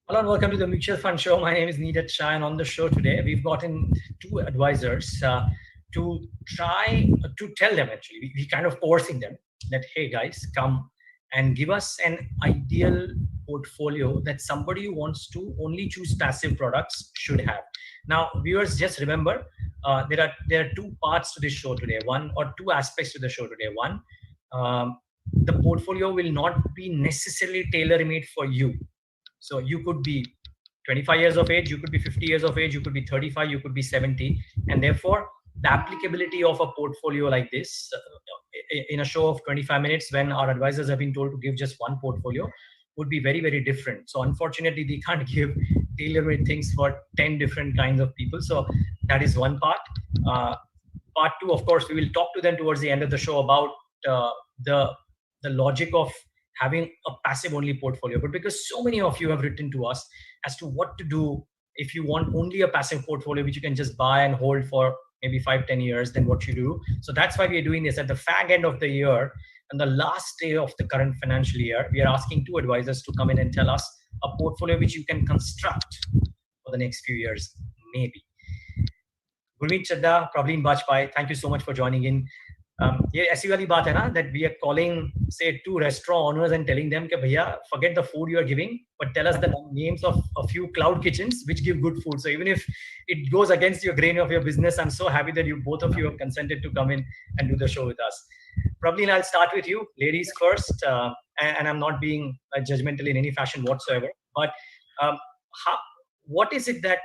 Hello and welcome to the Mutual Fund Show. My name is Neeraj Shah, and on the show today, we've gotten two advisors to try to tell them actually. We kind of forcing them that, hey guys, come and give us an ideal portfolio that somebody who wants to only choose passive products should have. Now, viewers, just remember there are two parts to this show today. One or two aspects to the show today. One, the portfolio will not be necessarily tailor-made for you. So you could be 25 years of age, you could be 50 years of age, you could be 35, you could be 70. And therefore, the applicability of a portfolio like this in a show of 25 minutes, when our advisors have been told to give just one portfolio, would be very, very different. So unfortunately, they can't give tailor-made things for 10 different kinds of people. So that is one part. Part two, of course, we will talk to them towards the end of the show about the logic of having a passive only portfolio. But because so many of you have written to us as to what to do if you want only a passive portfolio which you can just buy and hold for maybe 5-10 years, then what you do. So that's why we are doing this at the fag end of the year and the last day of the current financial year. We are asking two advisors to come in and tell us a portfolio which you can construct for the next few years, maybe. Gurmeet Chadda, Praveen Bajpai, thank you so much for joining in. ये ऐसी वाली बात है ना that we are calling say two restaurant owners and telling them कि भैया forget the food you are giving but tell us the names of a few cloud kitchens which give good food. So even if it goes against your grain of your business, I'm so happy that you both of you have consented to come in and do the show with us. Probably I'll start with you, ladies first, and I'm not being judgmental in any fashion whatsoever. But what is it that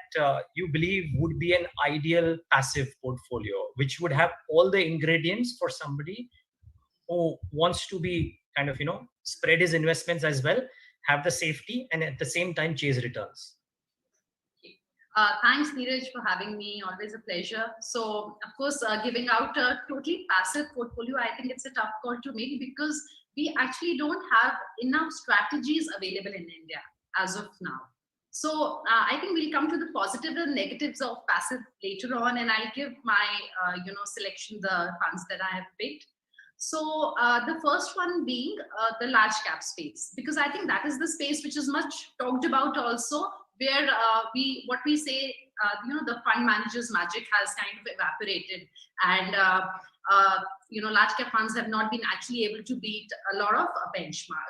you believe would be an ideal passive portfolio, which would have all the ingredients for somebody who wants to be kind of, spread his investments as well, have the safety, and at the same time chase returns? Thanks, Neeraj, for having me. Always a pleasure. So, of course, giving out a totally passive portfolio, I think it's a tough call to make because we actually don't have enough strategies available in India as of now. So I think we'll come to the positive and negatives of passive later on, and I'll give my selection, the funds that I have picked. So the first one being the large cap space, because I think that is the space which is much talked about also, where what we say, the fund manager's magic has kind of evaporated, and large cap funds have not been actually able to beat a lot of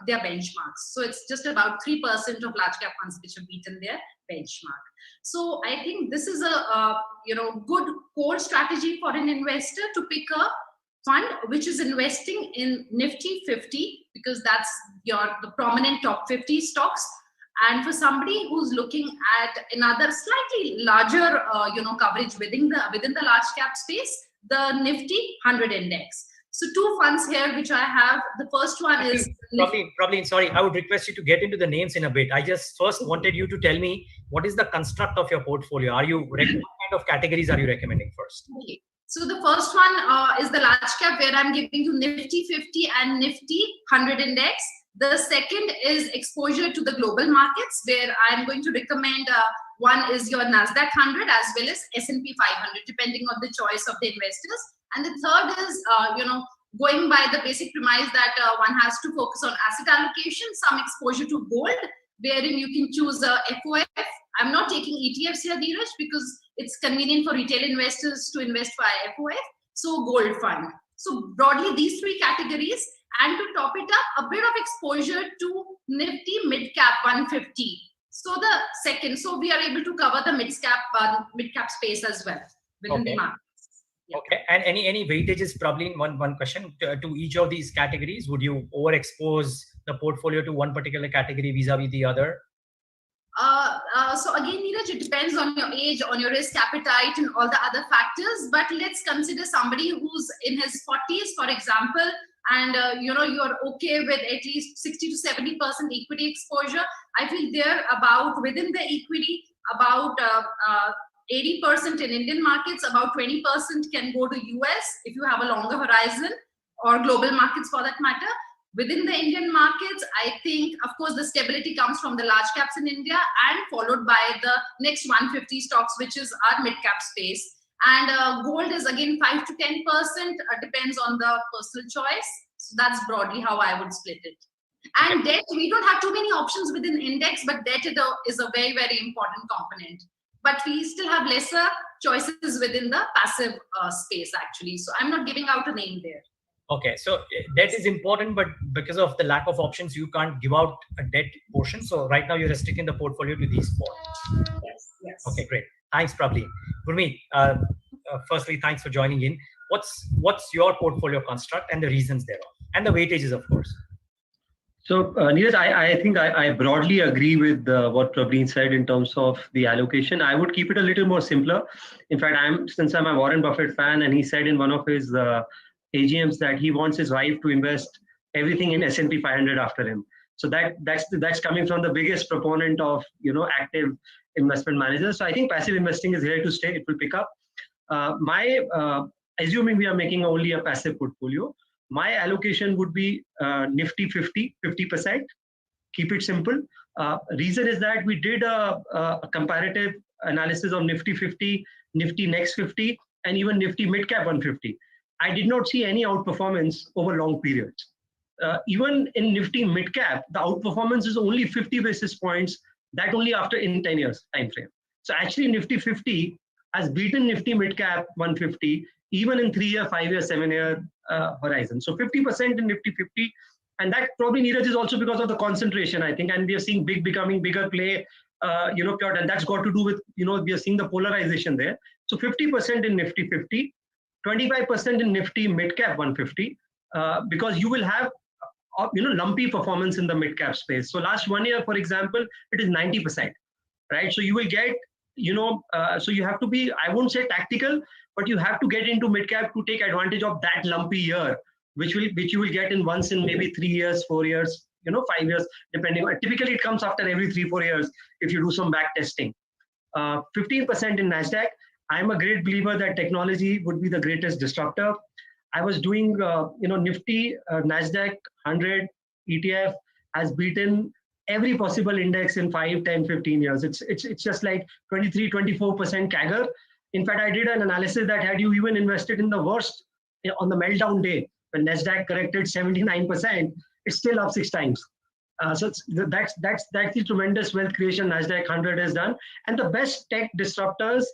their benchmarks. So it's just about 3% of large cap funds which have beaten their benchmark. So I think this is a good core strategy for an investor to pick a fund which is investing in Nifty 50, because that's the prominent top 50 stocks. And for somebody who's looking at another slightly larger coverage within the large cap space, the Nifty 100 index. So two funds here which I have. The first one is probably sorry, I would request you to get into the names in a bit. I just first wanted you to tell me what is the construct of your portfolio. What kind of categories are you recommending first? Okay. So the first one is the large cap, where I'm giving you Nifty 50 and Nifty 100 index. The second is exposure to the global markets, where I'm going to recommend one is your Nasdaq 100 as well as S&P 500, depending on the choice of the investors. And the third is, going by the basic premise that one has to focus on asset allocation, some exposure to gold, wherein you can choose FOF. I'm not taking ETFs here, Neeraj, because it's convenient for retail investors to invest via FOF. So gold fund. So broadly, these three categories. And to top it up, a bit of exposure to Nifty mid cap 150. So the second, so we are able to cover the mid cap space as well within the markets. Yeah. Okay, and any weightages, probably one question to each of these categories? Would you overexpose the portfolio to one particular category vis-a-vis the other? So again, Neeraj, it depends on your age, on your risk appetite, and all the other factors. But let's consider somebody who's in his 40s, for example, and you're okay with at least 60 to 70% equity exposure. I feel they're about within the equity, about 80% in Indian markets, about 20% can go to US if you have a longer horizon, or global markets for that matter. Within the Indian markets, I think, of course, the stability comes from the large caps in India and followed by the next 150 stocks, which is our mid cap space. And gold is again 5 to 10%, depends on the personal choice. So that's broadly how I would split it. And debt, we don't have too many options within index, but debt is a very, very important component. But we still have lesser choices within the passive space, actually. So I'm not giving out a name there. Okay, so debt is important, but because of the lack of options, you can't give out a debt portion. So right now you're restricting the portfolio to these four. Yes, yes. Okay, great. Thanks, Prableen. Gurmeet, firstly, thanks for joining in. What's your portfolio construct and the reasons thereof, and the weightages, of course? So, Neeraj, I think I broadly agree with what Prableen said in terms of the allocation. I would keep it a little more simpler. In fact, since I'm a Warren Buffett fan, and he said in one of his AGMs that he wants his wife to invest everything in S&P 500 after him. So that's coming from the biggest proponent of active investment managers. So I think passive investing is here to stay. It will pick up. Assuming we are making only a passive portfolio, my allocation would be Nifty 50, 50%. Keep it simple. Reason is that we did a comparative analysis of Nifty 50, Nifty Next 50, and even Nifty Mid Cap 150. I did not see any outperformance over long periods. Even in Nifty Mid Cap, the outperformance is only 50 basis points, that only after in 10 years time frame. So actually Nifty 50 has beaten Nifty Mid Cap 150 even in 3-year, 5-year, 7-year horizon. So 50% in Nifty 50, and that probably, Neeraj, is also because of the concentration, I think, and we are seeing becoming bigger play, Pure, and that's got to do with, we are seeing the polarization there. So 50% in Nifty 50, 25% in Nifty Mid Cap 150, because you will have, lumpy performance in the mid cap space. So last 1 year, for example, it is 90%, right? So you will get, so you have to be, I won't say tactical, but you have to get into mid cap to take advantage of that lumpy year, which you will get in once in maybe 3 years, 4 years, 5 years, depending. Typically, it comes after every 3-4 years if you do some back testing. 15% in Nasdaq. I'm a great believer that technology would be the greatest disruptor. I was doing, Nifty, Nasdaq 100 ETF has beaten every possible index in 5, 10, 15 years. It's just like 23, 24% CAGR. In fact, I did an analysis that had you even invested in the worst on the meltdown day, when Nasdaq corrected 79%, it's still up 6 times. So that's the tremendous wealth creation Nasdaq 100 has done. And the best tech disruptors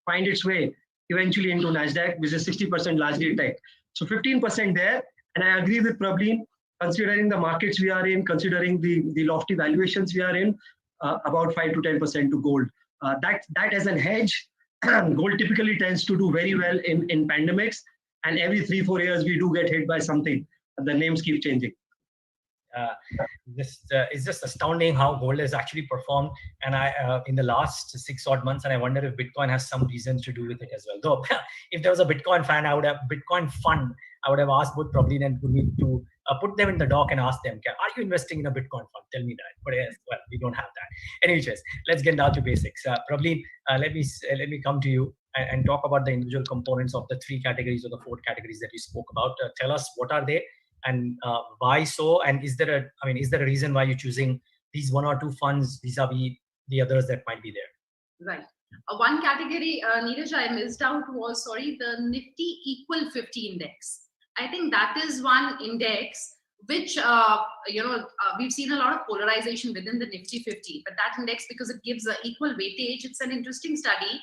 find its way eventually into Nasdaq, which is 60% largely tech. So 15% there. And I agree with Prableen, considering the markets we are in, considering the lofty valuations we are in, about 5 to 10% to gold. That as an hedge, gold typically tends to do very well in pandemics. And every 3-4 years, we do get hit by something. The names keep changing. This is just astounding how gold has actually performed, and in the last 6 odd months, and I wonder if Bitcoin has some reasons to do with it as well. Though, if there was a Bitcoin fund, I would have asked both Prableen and Gurmeet to put them in the dock and ask them, are you investing in a Bitcoin fund? Tell me that. But yes, well, we don't have that. Anyways, let's get down to basics. Prableen, let me come to you and talk about the individual components of the 3 categories or the 4 categories that you spoke about. Tell us what are they, and why so, and is there a reason why you're choosing these 1 or 2 funds vis-a-vis the others that might be there? Right. One category, Neeraj, I missed out was, the Nifty Equal 50 Index. I think that is one index which, we've seen a lot of polarization within the Nifty 50, but that index, because it gives an equal weightage, it's an interesting study.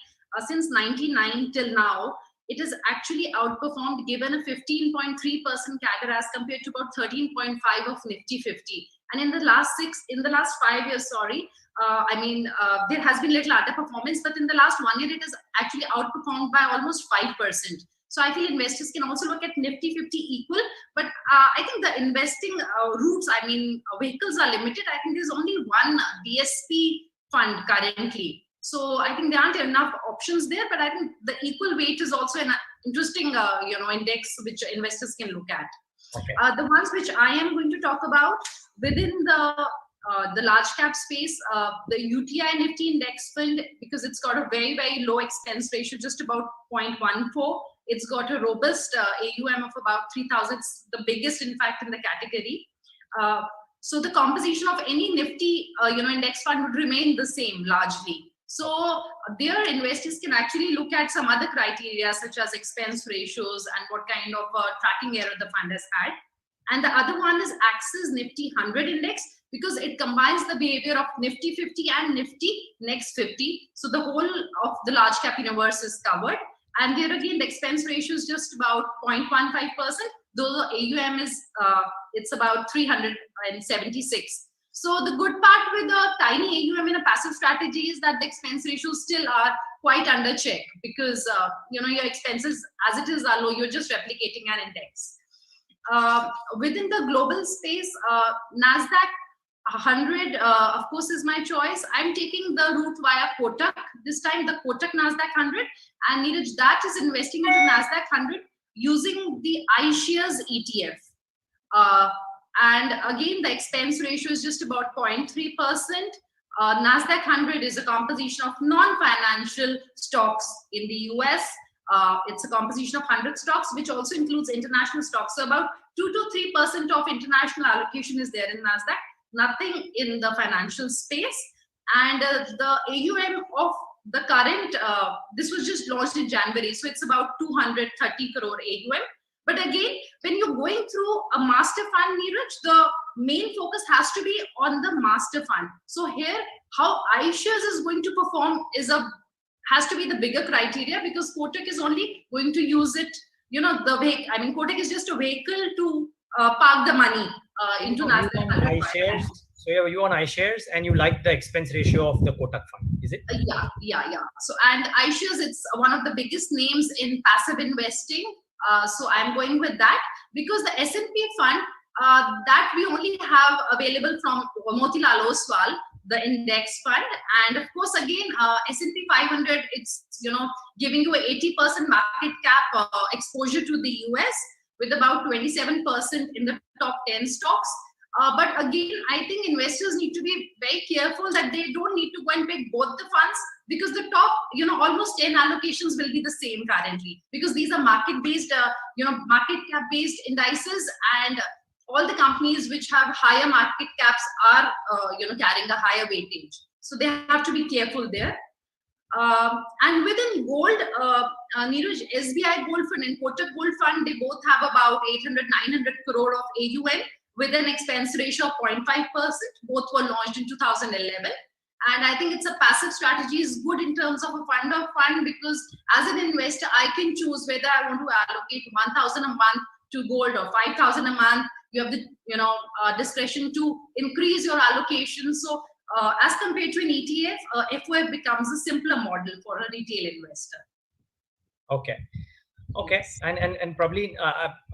Since 99 till now, it has actually outperformed, given a 15.3% CAGR as compared to about 13.5% of Nifty 50. And in the last 5 years, there has been little underperformance, but in the last 1 year, it has actually outperformed by almost 5%. So I feel investors can also look at Nifty 50 equal, but I think the investing routes, vehicles are limited. I think there's only one DSP fund currently. So I think there aren't enough options there, but I think the equal weight is also an interesting, index which investors can look at. Okay. The ones which I am going to talk about within the large cap space, the UTI Nifty Index Fund, because it's got a very, very low expense ratio, just about 0.14. It's got a robust AUM of about 3,000. It's the biggest, in fact, in the category. So the composition of any Nifty, index fund would remain the same largely. So their investors can actually look at some other criteria, such as expense ratios and what kind of tracking error the fund has had. And the other one is Axis Nifty 100 Index, because it combines the behavior of Nifty 50 and Nifty Next 50. So the whole of the large cap universe is covered. And there again, the expense ratio is just about 0.15%, though the AUM is, it's about 376. So the good part with a tiny AUM in a passive strategy is that the expense ratios still are quite under check, because your expenses as it is are low. You're just replicating an index. Within the global space, Nasdaq 100, of course, is my choice. I'm taking the route via Kotak this time, the Kotak Nasdaq 100, and Neeraj, that is investing into Nasdaq 100 using the iShares ETF. And again, the expense ratio is just about 0.3%. Nasdaq 100 is a composition of non-financial stocks in the US. It's a composition of 100 stocks, which also includes international stocks. So about 2 to 3% of international allocation is there in Nasdaq, nothing in the financial space. And the AUM of the current, this was just launched in January, so it's about 230 crore AUM. But again, when you're going through a master fund, Neeraj, the main focus has to be on the master fund. So here, how iShares is going to perform has to be the bigger criteria, because Kotak is only going to use it, Kotak is just a vehicle to park the money into Nasdaq 100. iShares. So you on iShares and you like the expense ratio of the Kotak fund, is it? Yeah. So, and iShares, it's one of the biggest names in passive investing. So I'm going with that, because the S&P fund that we only have available from Motilal Oswal, the index fund. And of course, again, S&P 500, it's, giving you a 80% market cap exposure to the US, with about 27% in the top 10 stocks. But again, I think investors need to be very careful that they don't need to go and pick both the funds, because the top, almost 10 allocations will be the same currently, because these are market-based, market cap-based indices, and all the companies which have higher market caps are, carrying a higher weightage. So they have to be careful there. And within gold, Neeraj, SBI Gold Fund and Kotak Gold Fund, they both have about 800-900 crore of AUM with an expense ratio of 0.5%. Both were launched in 2011. And I think it's a passive strategy is good in terms of a fund of fund, because as an investor, I can choose whether I want to allocate 1,000 a month to gold or 5,000 a month. You have the discretion to increase your allocation. So as compared to an ETF, FOF becomes a simpler model for a retail investor. Okay. And probably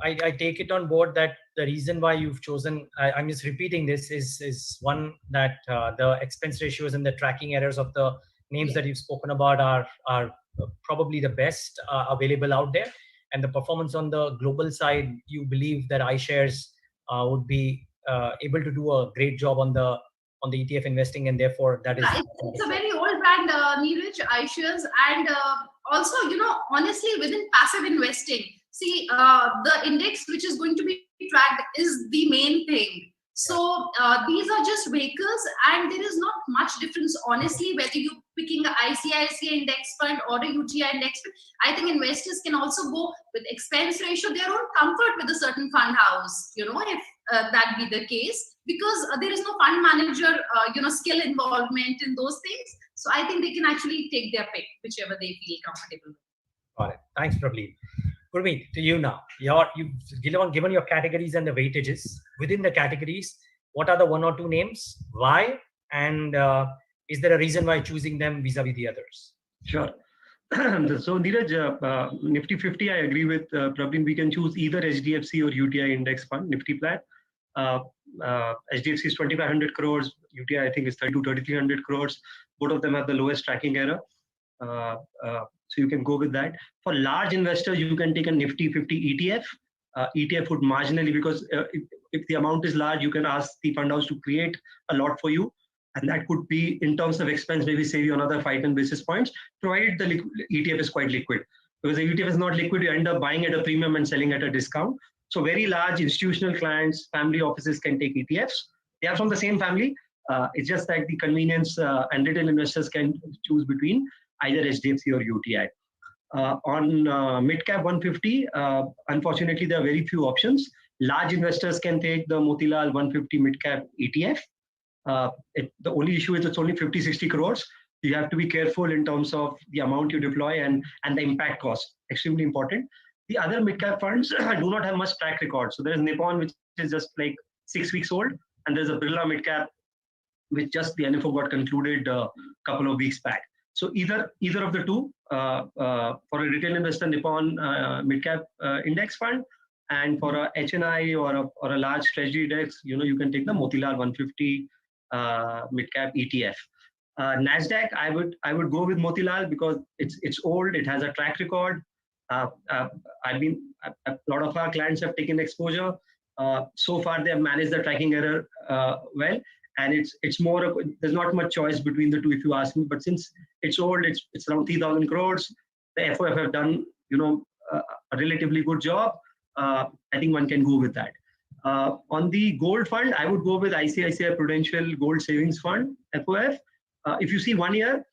I take it on board that the reason why you've chosen, I'm just repeating this, is one that the expense ratios and the tracking errors of the names that you've spoken about are probably the best available out there. And the performance on the global side, you believe that iShares would be able to do a great job on the ETF investing, and therefore that is. It's a very old brand, Neeraj, iShares, and also, honestly, within passive investing, see, the index which is going to be tracked is the main thing. So these are just vehicles, and there is not much difference, honestly, whether you're picking an ICICI index fund or a UTI index fund. I think investors can also go with expense ratio, their own comfort with a certain fund house, if that be the case, because there is no fund manager, skill involvement in those things. So I think they can actually take their pick, whichever they feel comfortable with. Got it. Thanks, Prableen. Gurmeet, to you now. You've given your categories and the weightages. Within the categories, what are the one or two names? Why? And is there a reason why choosing them vis-a-vis the others? Sure. So Neeraj, Nifty 50, I agree with Prableen. We can choose either HDFC or UTI index fund, Nifty Plat. HDFC is 2,500 crores. UTI, I think, is 3,300 crores. Both of them have the lowest tracking error. So you can go with that. For large investors, you can take a Nifty 50 ETF. ETF would marginally, because if the amount is large, you can ask the fund house to create a lot for you. And that could be, in terms of expense, maybe save you another 5-10 basis points, provided the ETF is quite liquid. Because the ETF is not liquid, you end up buying at a premium and selling at a discount. So very large institutional clients, family offices can take ETFs. They are from the same family. It's just that the convenience and retail investors can choose between either HDFC or UTI. On mid-cap 150, unfortunately, there are very few options. Large investors can take the Motilal 150 mid cap ETF. The only issue is it's only 50-60 crores. You have to be careful in terms of the amount you deploy and the impact cost. Extremely important. The other mid cap funds do not have much track record. So there's Nippon, which is just like 6 weeks old, and there's a Birla mid cap, which just the NFO got concluded a couple of weeks back. So either of the two, for a retail investor, Nippon mid cap index fund, and for a HNI or a large treasury index, you can take the Motilal 150 mid cap ETF. Nasdaq, I would go with Motilal because it's old, it has a track record. A lot of our clients have taken exposure. So far, they have managed the tracking error well, and it's more there's not much choice between the two, if you ask me. But since it's old, it's around 3,000 crores. The FOF have done a relatively good job. I think one can go with that. On the gold fund, I would go with ICICI Prudential Gold Savings Fund, FOF. If you see 1 year,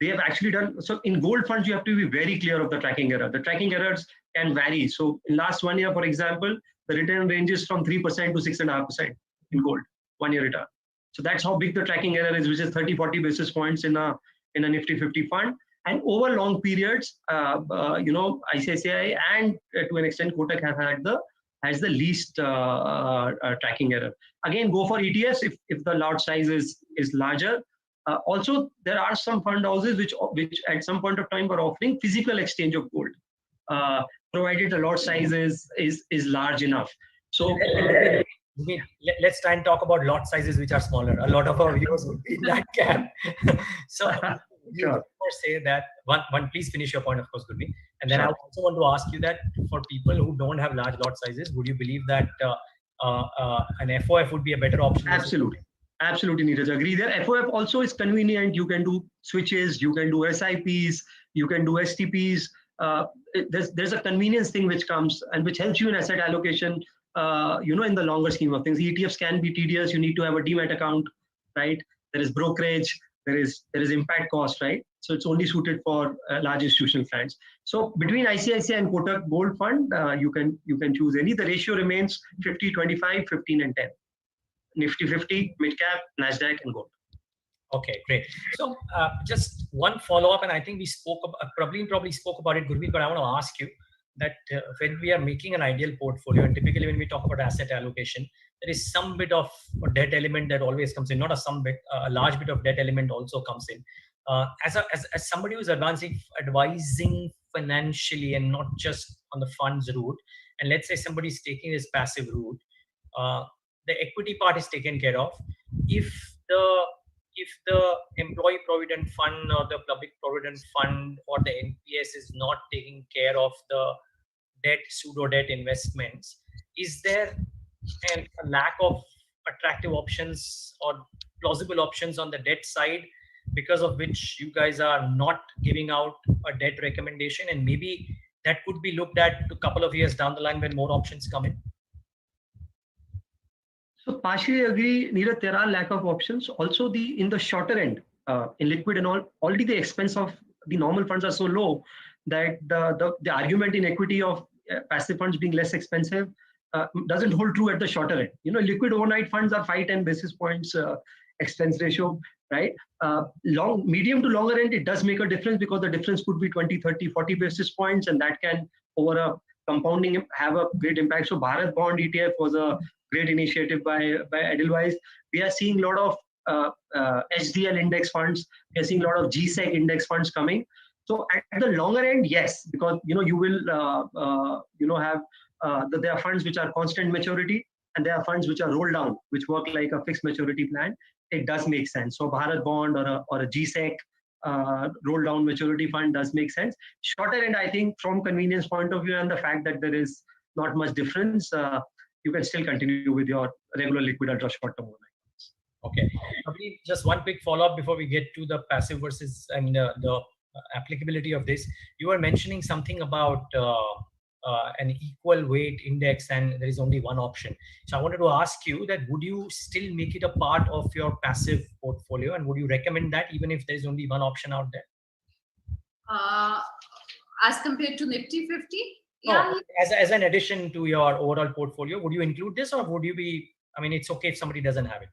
they have actually done, so in gold funds, you have to be very clear of the tracking error. The tracking errors can vary. So in last 1 year, for example, the return ranges from 3% to 6.5% in gold, 1 year return. So that's how big the tracking error is, which is 30-40 basis points in a Nifty 50 fund. And over long periods, ICICI and to an extent Kotak has the least tracking error. Again, go for ETFs if the lot size is larger. Also, there are some fund houses which at some point of time were offering physical exchange of gold, provided the lot size is large enough. So let's try and talk about lot sizes which are smaller. A lot of our viewers would be in that camp. So sure. Say that one, please finish your point, of course, Gurmeet. And then sure. I also want to ask you that for people who don't have large lot sizes, would you believe that an FOF would be a better option? Absolutely. Absolutely, Neeraj. Agree there. FOF also is convenient. You can do switches, you can do SIPs, you can do STPs. There's a convenience thing which comes and which helps you in asset allocation, in the longer scheme of things. ETFs can be tedious. You need to have a demat account, right? There is brokerage, there is impact cost, right? So it's only suited for large institutional clients. So between ICICI and Kotak Gold Fund, you can choose any. The ratio remains 50, 25, 15, and 10. Nifty 50, mid cap, Nasdaq, and gold. Okay, great. So just one follow-up, and I think we spoke probably spoke about it, Gurmeet, but I want to ask you that when we are making an ideal portfolio, and typically when we talk about asset allocation, there is some bit of a debt element that always comes in. Not a large bit of debt element also comes in. As somebody who's advising financially and not just on the funds route, and let's say somebody's taking this passive route, the equity part is taken care of. If the employee provident fund or the public provident fund or the NPS is not taking care of the pseudo debt investments, is there a lack of attractive options or plausible options on the debt side, because of which you guys are not giving out a debt recommendation, and maybe that could be looked at a couple of years down the line when more options come in? So partially agree, Neeraj, there are lack of options. Also, in the shorter end, in liquid and all, already the expense of the normal funds are so low that the argument in equity of passive funds being less expensive doesn't hold true at the shorter end. Liquid overnight funds are 5-10 basis points expense ratio, right? Medium to longer end, it does make a difference because the difference could be 20, 30, 40 basis points, and that can, over a compounding, have a great impact. So Bharat Bond ETF was a great initiative by Edelweiss. We are seeing a lot of HDL index funds. We are seeing a lot of GSEC index funds coming. So at the longer end, yes, because you will have there are funds which are constant maturity, and there are funds which are rolled down, which work like a fixed maturity plan. It does make sense. So Bharat Bond or a GSEC roll down maturity fund does make sense. Shorter end, I think, from convenience point of view and the fact that there is not much difference, you can still continue with your regular liquid ultra short term overnight. Okay. Just one quick follow-up before we get to the passive versus and the applicability of this. You were mentioning something about an equal weight index, and there is only one option. So I wanted to ask you that would you still make it a part of your passive portfolio, and would you recommend that even if there is only one option out there? As compared to Nifty 50? Yeah, as an addition to your overall portfolio, would you include this, or would you be? I mean, it's okay if somebody doesn't have it.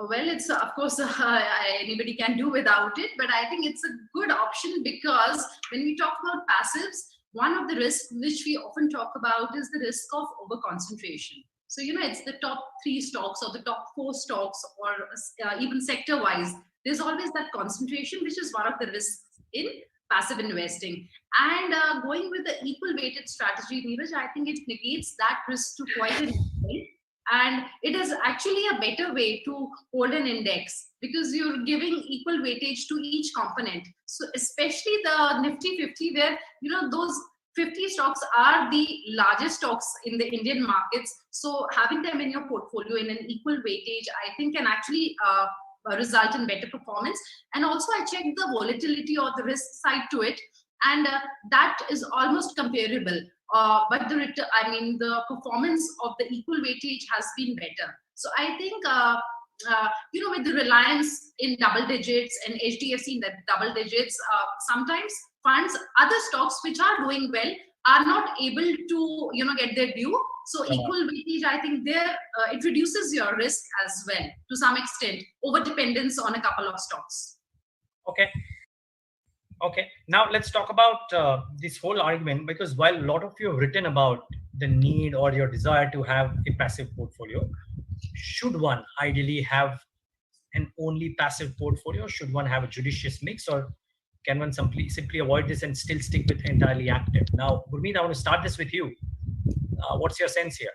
Well, it's of course anybody can do without it, but I think it's a good option because when we talk about passives, one of the risks which we often talk about is the risk of over concentration. So it's the top 3 stocks or the top 4 stocks, or even sector wise. There's always that concentration, which is one of the risks in passive investing. And going with the equal weighted strategy, Neeraj, I think it negates that risk to quite an extent. And it is actually a better way to hold an index because you're giving equal weightage to each component. So especially the Nifty 50, where those 50 stocks are the largest stocks in the Indian markets. So having them in your portfolio in an equal weightage, I think can actually result in better performance. And also I checked the volatility or the risk side to it, and that is almost comparable. But the performance of the equal weightage has been better. So I think, with the Reliance in double digits and HDFC in the double digits, sometimes funds, other stocks which are doing well are not able to, get their due. So equal weightage, I think there, it reduces your risk as well to some extent, over dependence on a couple of stocks. Okay, now let's talk about this whole argument, because while a lot of you have written about the need or your desire to have a passive portfolio, should one ideally have an only passive portfolio? Should one have a judicious mix, or can one simply avoid this and still stick with entirely active? Now, Gurmeet, I want to start this with you. What's your sense here?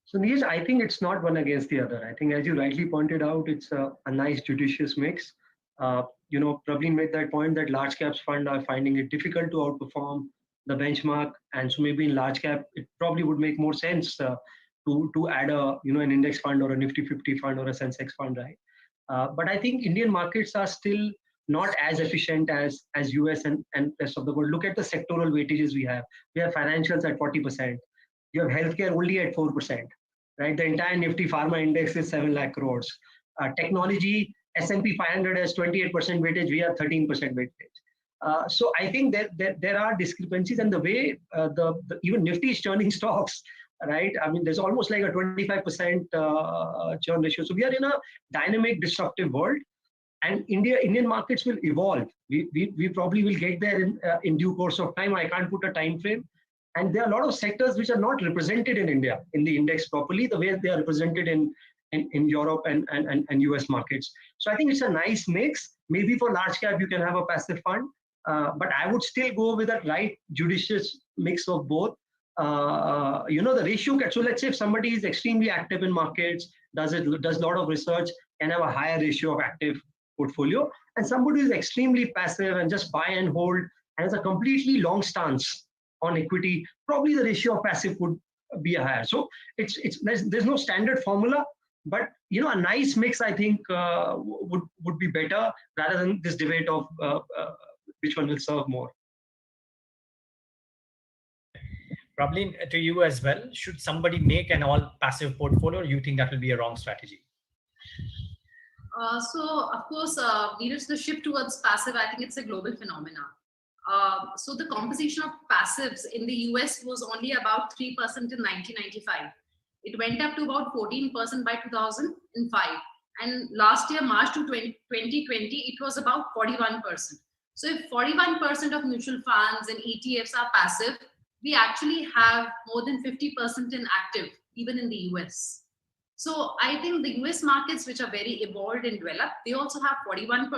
So Neeraj, I think it's not one against the other. I think, as you rightly pointed out, it's a nice judicious mix. Praveen made that point that large caps fund are finding it difficult to outperform the benchmark, and so maybe in large cap it probably would make more sense to add an index fund or a Nifty 50 fund or a Sensex fund, right? But I think Indian markets are still not as efficient as US and rest of the world. Look at the sectoral weightages we have. We have financials at 40%. You have healthcare only at 4%, right? The entire Nifty Pharma index is 7 lakh crores. Technology, S&P 500 has 28% weightage. We have 13% weightage. So I think that there are discrepancies, and the way even Nifty is churning stocks, right? I mean, there's almost like a 25% churn ratio. So we are in a dynamic, disruptive world, and Indian markets will evolve. We probably will get there in due course of time. I can't put a time frame. And there are a lot of sectors which are not represented in India in the index properly, the way they are represented in Europe and US markets. So I think it's a nice mix. Maybe for large cap, you can have a passive fund, but I would still go with a right judicious mix of both. The ratio. So let's say if somebody is extremely active in markets, does a lot of research, can have a higher ratio of active portfolio, and somebody who is extremely passive and just buy and hold and has a completely long stance on equity, probably the ratio of passive would be higher. So there's no standard formula, but a nice mix, I think, would be better rather than this debate of which one will serve more. Probably to you as well. Should somebody make an all passive portfolio, or you think that will be a wrong strategy? So of course, the shift towards passive, I think it's a global phenomenon. So the composition of passives in the US was only about 3% in 1995. It went up to about 14% by 2005. And last year, March to 2020, it was about 41%. So if 41% of mutual funds and ETFs are passive, we actually have more than 50% in active, even in the US. So I think the US markets, which are very evolved and developed, they also have 41%.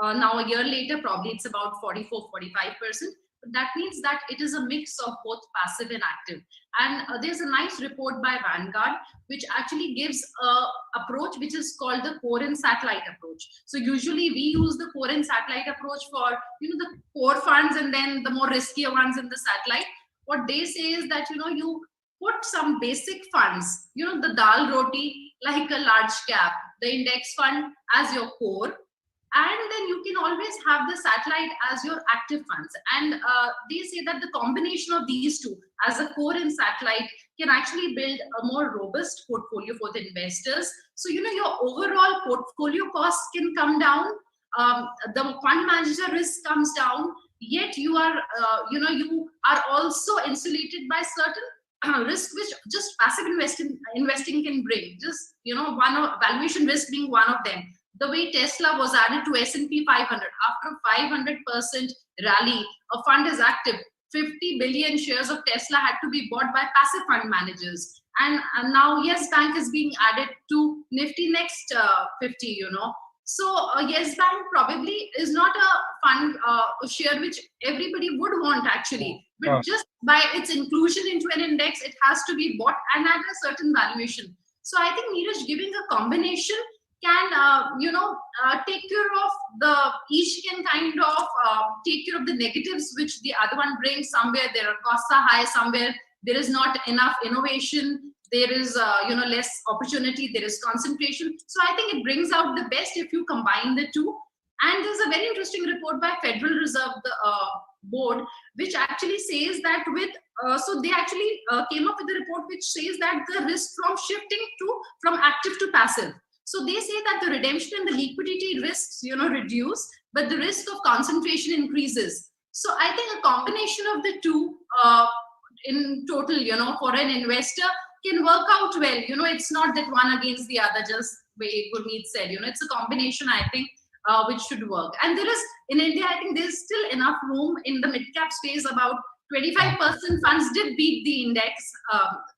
Now a year later, probably it's about 44, 45%. But that means that it is a mix of both passive and active. And there's a nice report by Vanguard, which actually gives an approach which is called the core and satellite approach. So usually we use the core and satellite approach for the core funds, and then the more riskier ones in the satellite. What they say is that you put some basic funds, the dal roti, like a large cap, the index fund as your core, and then you can always have the satellite as your active funds. And they say that the combination of these two as a core and satellite can actually build a more robust portfolio for the investors. So your overall portfolio costs can come down, the fund manager risk comes down, yet you are, you are also insulated by certain risk which just passive investing can bring. Just, one of valuation risk being one of them. The way Tesla was added to S&P 500 after 500% rally, a fund is active. 50 billion shares of Tesla had to be bought by passive fund managers. And now Yes Bank is being added to Nifty Next 50, So Yes Bank probably is not a fund a share which everybody would want actually. But just by its inclusion into an index, it has to be bought and at a certain valuation. So I think Neeraj giving a combination can, take care of each can kind of take care of the negatives which the other one brings. Somewhere there are costs are high, somewhere there is not enough innovation, there is less opportunity, there is concentration. So I think it brings out the best if you combine the two. And there's a very interesting report by Federal Reserve Board, which actually says that so they actually came up with a report which says that the risk from shifting from active to passive. So they say that the redemption and the liquidity risks, reduce, but the risk of concentration increases. So I think a combination of the two in total, for an investor can work out well. It's not that one against the other, just way Gurmeet said, it's a combination, I think, which should work. And there is, in India, I think there's still enough room in the mid-cap space. About 25% funds did beat the index,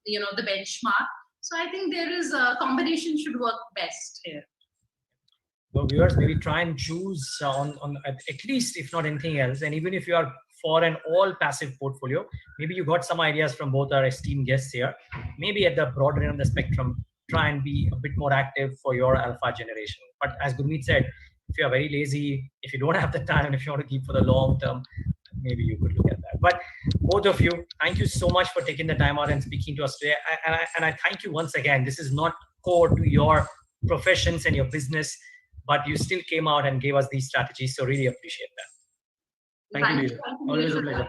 the benchmark. So I think there is a combination should work best here. Well, viewers, maybe try and choose on at least, if not anything else. And even if you are for an all passive portfolio, maybe you got some ideas from both our esteemed guests here. Maybe at the broader end of the spectrum, try and be a bit more active for your alpha generation. But as Gurmeet said, if you are very lazy, if you don't have the time, and if you want to keep for the long term, maybe you could look at that. But both of you, thank you so much for taking the time out and speaking to us today. And I thank you once again. This is not core to your professions and your business, but you still came out and gave us these strategies. So really appreciate that. Thank you. Always a pleasure.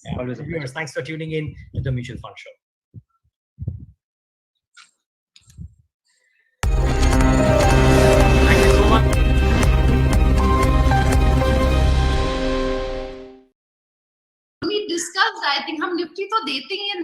Yeah. Always a pleasure. Viewers, thanks for tuning in to the Mutual Fund Show. Thank you so much. We discussed, I think हम Nifty तो देते ही हैं